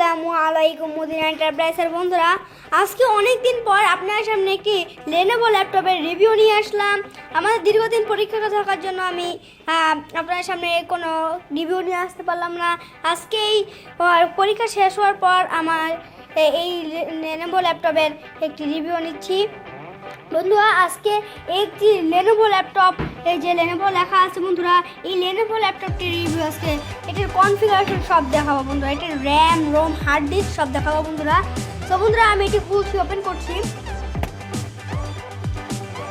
আসসালামু আলাইকুম মদিনা এন্টারপ্রাইজের বন্ধুরা, আজকে অনেক দিন পর আপনার সামনে একটি লেনোভো ল্যাপটপের রিভিউ নিয়ে আসলাম। আমাদের দীর্ঘদিন পরীক্ষা থাকার জন্য আমি আপনার সামনে কোনো রিভিউ নিয়ে আসতে পারলাম না। আজকেই পরীক্ষা শেষ হওয়ার পর আমার এই লেনোভো ল্যাপটপের একটি রিভিউ নিচ্ছি। বন্ধুরা, আজকে একটি লেনোভো ল্যাপটপ, এই যে লেনোভো লেখা আছে বন্ধুরা, এই লেনোভো ল্যাপটপটির রিভিউ আজকে এটার কনফিগারেশন সব দেখাবো বন্ধুরা, এটার র্যাম রোম হার্ড ডিস্ক সব দেখাবো বন্ধুরা। তো বন্ধুরা, আমি এটি খুলছি, ওপেন করছি।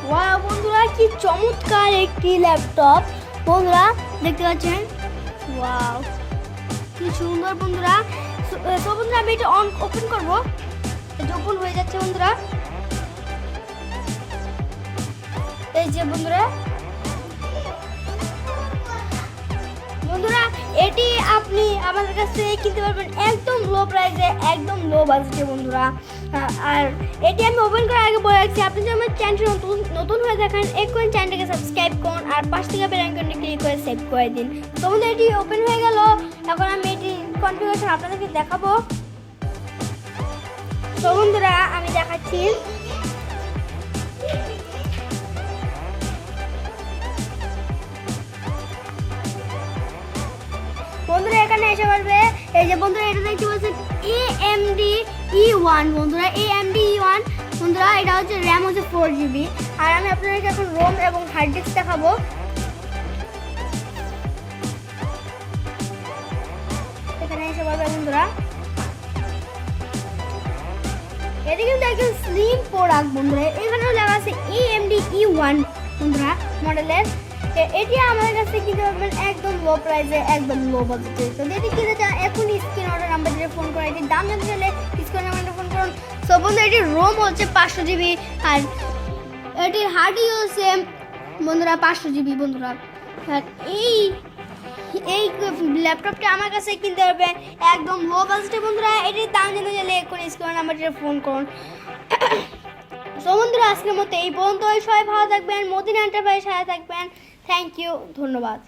ওয়াও বন্ধুরা, কি চমৎকার একটি ল্যাপটপ বন্ধুরা, দেখতে পাচ্ছেন। ওয়াও, কি সুন্দর বন্ধুরা। তো বন্ধুরা, আমি এটা ওপেন করবো, এটা ওপেন হয়ে যাচ্ছে বন্ধুরা। এই যে বন্ধুরা এটি আপনি আমাদের কাছ থেকে কিনতে পারবেন একদম লো প্রাইসে, একদম লো বাজেটে বন্ধুরা। আর এটি আমি ওপেন করার আগে বলে রাখছি, আপনি যদি আমার চ্যানেলটি নতুন হয়ে থাকেন এক্ষুনি চ্যানেলটাকে সাবস্ক্রাইব করুন আর পাশ থেকে বেল আইকনটি ক্লিক করে সেভ করে দিন। তো বন্ধুরা, এটি ওপেন হয়ে গেল। এখন আমি এটি কনফিগারেশন আপনাদেরকে দেখাবো। তো বন্ধুরা, আমি দেখাচ্ছি। বন্ধুরা, এখানে এসে পারবে, এই যে বন্ধুরা এটা দেখতে পাচ্ছেন AMD E1 বন্ধুরা, AMD E1 বন্ধুরা। এটা হচ্ছে র্যাম হচ্ছে 4GB। আর আমি আপনাদেরকে এখন রোম এবং হার্ড ডিস্ক দেখাবো। এখানে এসে পারবে বন্ধুরা, এটি কিন্তু একদম স্লিম প্রোডাক্ট বন্ধুরা। এখানেও লেখা আছে AMD E1 বন্ধুরা মডেলের। এটি আমাদের কাছে কিনতে পারবেন একদম লো প্রাইসে, একদম লো বাজেটে। যদি এটি কিনতে চান এখনই স্ক্রিন অর্ডার নাম্বার দিয়ে ফোন করে, এটির দাম জানতে চাইলে স্ক্রিন নাম্বারে ফোন করুন। সো বন্ধুরা, এটির রোম হচ্ছে 500GB আর এটির হার্ডই হচ্ছে বন্ধুরা 500GB বন্ধুরা। আর এই ল্যাপটপটা আমার কাছে কিনতে পারবেন একদম লো বাজেটে বন্ধুরা। এটির দাম জানতে চাইলে এখনই স্ক্রিন নাম্বার দিয়ে ফোন করুন। সো বন্ধুরা, আজকের মতো এই পর্যন্ত। সবাই ভালো থাকবেন, মদিনা এন্টারপ্রাইজ সাথে থাকবেন। থ্যাংক ইউ, ধন্যবাদ।